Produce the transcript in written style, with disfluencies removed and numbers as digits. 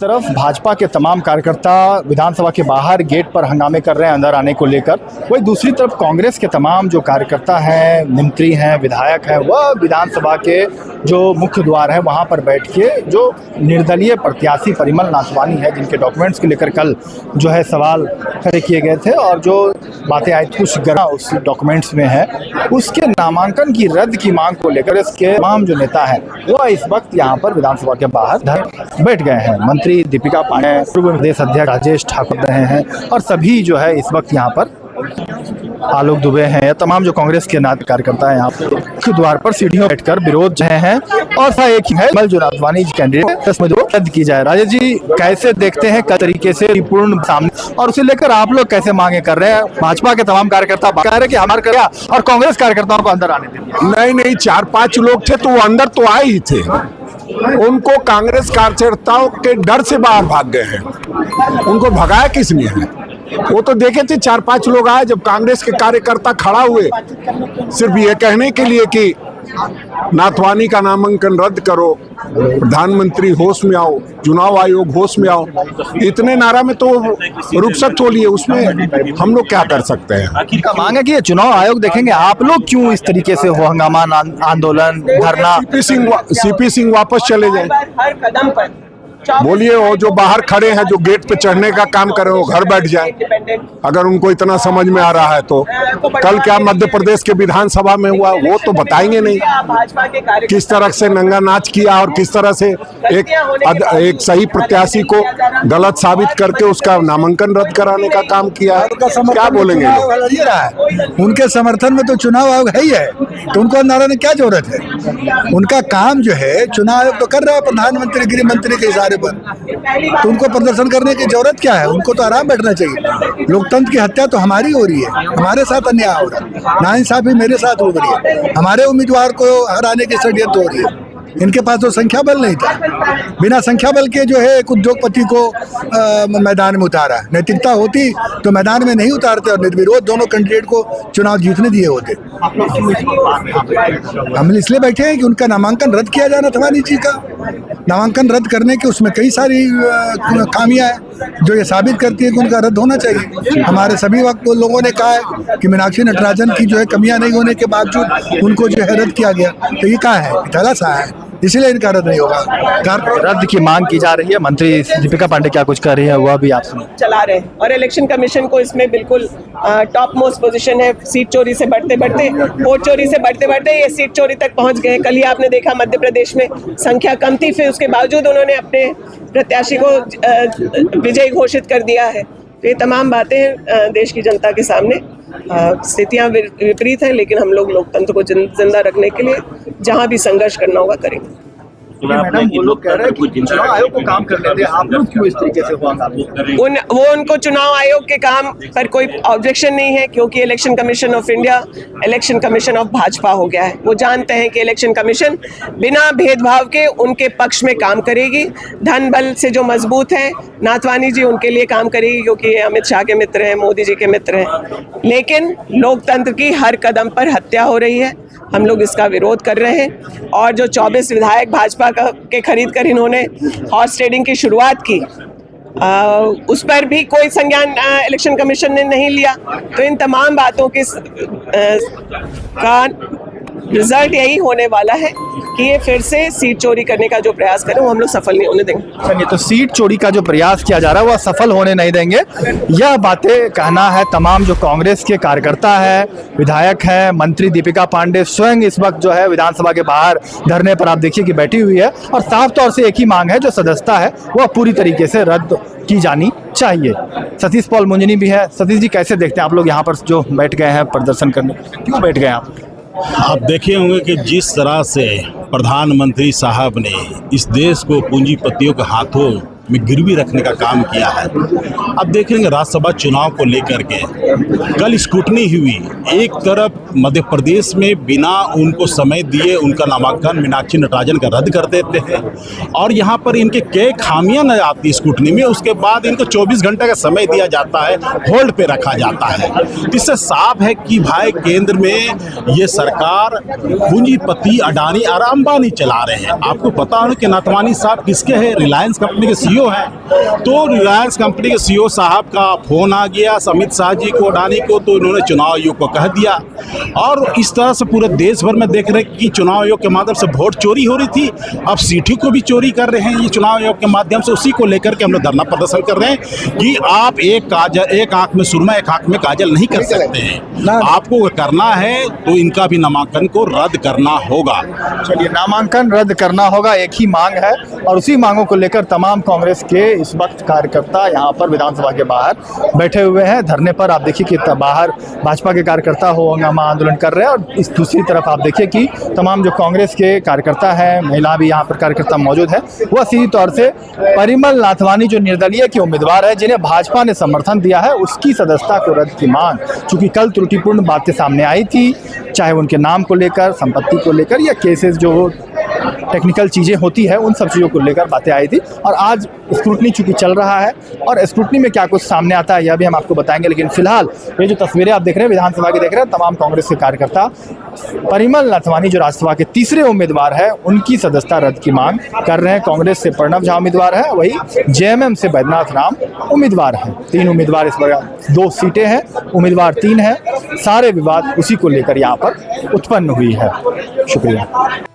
तरफ भाजपा के तमाम कार्यकर्ता विधानसभा के बाहर गेट पर हंगामे कर रहे हैं अंदर आने को लेकर। वही दूसरी तरफ कांग्रेस के तमाम जो कार्यकर्ता हैं, मंत्री हैं, विधायक हैं, वह विधानसभा के जो मुख्य द्वार है वहां पर बैठ के जो निर्दलीय प्रत्याशी परिमल नाथवानी है, जिनके डॉक्यूमेंट्स को लेकर कल जो है सवाल खड़े किए गए थे और जो बातें आई कुछ गड़ा उस डॉक्यूमेंट्स में है, उसके नामांकन की रद्द की मांग को लेकर इसके तमाम जो नेता हैं वह इस वक्त यहाँ पर विधानसभा के बाहर बैठ गए हैं। मंत्री दीपिका पांडे, पूर्व प्रदेश अध्यक्ष राजेश ठाकुर रहे हैं और सभी जो है इस वक्त यहाँ पर आलोक दुबे हैं या तमाम जो कांग्रेस के कार्यकर्ता हैं यहाँ पर द्वार पर सीढ़ियों बैठकर विरोध रहे हैं। और सा एक है जो नाथवानी कैंडिडेट रद्द की जाए। राजेश जी, कैसे देखते हैं किस तरीके से पूर्ण सामने और उसे लेकर आप लोग कैसे मांगे कर रहे हैं? भाजपा के तमाम कार्यकर्ता कह रहे हैं कि हमारे क्या और कांग्रेस कार्यकर्ताओं को अंदर आने देंगे। नहीं, 4-5 लोग थे तो वो अंदर तो आए ही थे। उनको कांग्रेस कार्यकर्ताओं के डर से बाहर भाग गए हैं। उनको भगाया किसने है? वो तो देखे थे 4-5 लोग आए जब कांग्रेस के कार्यकर्ता खड़ा हुए सिर्फ ये कहने के लिए कि नाथवानी का नामांकन रद्द करो, प्रधानमंत्री होश में आओ, चुनाव आयोग होश में आओ, इतने नारा में तो रुखसत हो लिए। उसमें हम लोग क्या कर सकते हैं? का मांग है कि ये चुनाव आयोग देखेंगे। आप लोग क्यों इस तरीके से हो हंगामा, आंदोलन, धरना? सीपी सिंह वापस चले जाए। हर कदम पर बोलिए, वो जो बाहर खड़े हैं जो गेट पे चढ़ने का काम कर रहे हो घर बैठ जाए अगर उनको इतना समझ में आ रहा है तो। कल क्या मध्य प्रदेश के विधानसभा में हुआ वो तो बताएंगे नहीं, किस तरह से नंगा नाच किया और किस तरह से एक सही प्रत्याशी को गलत साबित करके उसका नामांकन रद्द कराने का काम किया है। क्या बोलेंगे? उनके समर्थन में तो चुनाव आयोग है ही है, तो उनको अंदर आने की क्या जरूरत है? उनका काम जो है चुनाव आयोग तो कर रहा है, प्रधानमंत्री गृह मंत्री के इशारे पर, तो उनको प्रदर्शन करने की जरूरत क्या है? उनको तो आराम बैठना चाहिए। लोकतंत्र की हत्या तो हमारी हो रही है, हमारे साथ अन्याय हो रहा है, नाइंसाफी मेरे साथ हो रही है, हमारे उम्मीदवार को हराने की षड्यंत्र हो रही है। इनके पास तो संख्या बल नहीं था, बिना संख्या बल के जो है एक उद्योगपति को मैदान में उतारा। नैतिकता होती तो मैदान में नहीं उतारते और निर्विरोध दोनों कैंडिडेट को चुनाव जीतने दिए होते। हम इसलिए बैठे हैं कि उनका नामांकन रद्द किया जाना, नाथवानी जी का नामांकन रद्द करने के उसमें कई सारी खामियां हैं जो ये साबित करती है कि उनका रद्द होना चाहिए। हमारे सभी वक्त लोगों ने कहा है कि मीनाक्षी नटराजन की जो है कमियां नहीं होने के बावजूद उनको जो है रद्द किया गया, तो ये कहा है थला सा है, इसलिए इनका रद्द नहीं होगा। रद्द की मांग की जा रही है। मंत्री दीपिका पांडे क्या कुछ कर रही है वह भी आप चला रहे हैं और इलेक्शन कमीशन को इसमें बिल्कुल टॉप मोस्ट पोजीशन है। सीट चोरी से बढ़ते बढ़ते, वोट चोरी से बढ़ते बढ़ते ये सीट चोरी तक पहुंच गए। कल ही आपने देखा मध्य प्रदेश में संख्या कम थी, फिर उसके बावजूद उन्होंने अपने प्रत्याशी को विजयी घोषित कर दिया है। तो ये तमाम बातें देश की जनता के सामने, स्थितियां विपरीत हैं, लेकिन हम लोग लोकतंत्र को जिंदा रखने के लिए जहां भी संघर्ष करना होगा करेंगे। मैडम, वो लोग कह रहे हैं कि चुनाव आयोग को काम करने दें, आप लोग क्यों इस तरीके से उनको चुनाव आयोग के काम पर कोई ऑब्जेक्शन नहीं है, क्योंकि election commission of India election commission of Bhajpa हो गया है। वो जानते हैं कि इलेक्शन कमीशन बिना भेदभाव के उनके पक्ष में काम करेगी। धन बल से जो मजबूत है, नाथवानी जी उनके लिए काम करेगी क्योंकि अमित शाह के मित्र हैं, मोदी जी के मित्र हैं। लेकिन लोकतंत्र की हर कदम पर हत्या हो रही है, हम लोग इसका विरोध कर रहे हैं। और जो 24 विधायक भाजपा के खरीद कर इन्होंने हॉर्स ट्रेडिंग की शुरुआत की, उस पर भी कोई संज्ञान इलेक्शन कमीशन ने नहीं लिया। तो इन तमाम बातों के का रिजल्ट यही होने वाला है कि ये फिर से सीट चोरी करने का जो प्रयास करें वो हम लोग सफल नहीं होने देंगे। चलिए, तो सीट चोरी का जो प्रयास किया जा रहा है वह सफल होने नहीं देंगे, यह बातें कहना है तमाम जो कांग्रेस के कार्यकर्ता है, विधायक हैं, मंत्री दीपिका पांडे स्वयं इस वक्त जो है विधानसभा के बाहर धरने पर आप देखिए कि बैठी हुई है और साफ तौर से एक ही मांग है, जो सदस्यता है वह पूरी तरीके से रद्द की जानी चाहिए। सतीश पॉल मुंजनी भी है। सतीश जी, कैसे देखते हैं आप लोग यहाँ पर जो बैठ गए हैं प्रदर्शन करने, क्यों बैठ गए आप? आप देखे होंगे कि जिस तरह से प्रधानमंत्री साहब ने इस देश को पूंजीपतियों के हाथों में गिरवी रखने का काम किया है। अब देखेंगे राज्यसभा चुनाव को लेकर के कल स्क्रूटनी हुई, एक तरफ मध्य प्रदेश में बिना उनको समय दिए उनका नामांकन मीनाक्षी नटराजन का रद्द कर देते हैं और यहाँ पर इनके कई खामियां न आती स्क्रूटनी में, उसके बाद इनको 24 घंटे का समय दिया जाता है, होल्ड पे रखा जाता है। इससे साफ है कि भाई केंद्र में ये सरकार पूंजीपति अडानी और अंबानी चला रहे हैं। आपको पता हो कि नाथवानी साहब किसके हैं? रिलायंस कंपनी के सीईओ है। तो रिलायंस कंपनी के सीईओ साहब का फोन आ गया अमित शाह जी को, अडानी को, तो उन्होंने चुनाव आयोग को कह दिया और इस तरह से पूरे देश भर में देख रहे हैं कि चुनाव आयोग के माध्यम से वोट चोरी हो रही थी, अब सीटों को भी चोरी कर रहे हैं ये चुनाव आयोग के माध्यम से। उसी को लेकर के हम लोग धरना प्रदर्शन कर रहे हैं कि आप एक आंख में सुरमा एक आंख में काजल नहीं कर सकते हैं। आपको करना है तो इनका भी नामांकन को रद्द करना होगा। चलिए, नामांकन रद्द करना होगा, एक ही मांग है और उसी मांगों को लेकर तमाम कांग्रेस के इस वक्त कार्यकर्ता यहाँ पर विधानसभा के बाहर बैठे हुए हैं धरने पर। आप देखिए कि बाहर भाजपा के कार्यकर्ता हो हंगामा आंदोलन कर रहे हैं और इस दूसरी तरफ आप देखिए कि तमाम जो कांग्रेस के कार्यकर्ता हैं, महिला भी यहाँ पर कार्यकर्ता मौजूद है, वह सीधी तौर से परिमल नाथवानी जो निर्दलीय के उम्मीदवार है जिन्हें भाजपा ने समर्थन दिया है उसकी सदस्यता को रद्द की मांग, चूंकि कल त्रुटिपूर्ण बातें सामने आई थी, चाहे उनके नाम को लेकर, संपत्ति को लेकर या केसेस जो टेक्निकल चीज़ें होती है उन सब चीज़ों को लेकर बातें आई थी और आज स्क्रूटनी चूंकि चल रहा है और स्क्रूटनी में क्या कुछ सामने आता है यह भी हम आपको बताएंगे। लेकिन फिलहाल ये जो तस्वीरें आप देख रहे हैं विधानसभा की देख रहे हैं, तमाम कांग्रेस के कार्यकर्ता परिमल नाथवानी जो राज्यसभा के तीसरे उम्मीदवार है उनकी सदस्यता रद्द की मांग कर रहे हैं। कांग्रेस से प्रणव झा उम्मीदवार है, वही जेएमएम से बैद्यनाथ राम उम्मीदवार हैं। 3 उम्मीदवार इस बार, 2 सीटें हैं, उम्मीदवार 3 हैं। सारे विवाद उसी को लेकर यहाँ पर उत्पन्न हुई है। शुक्रिया।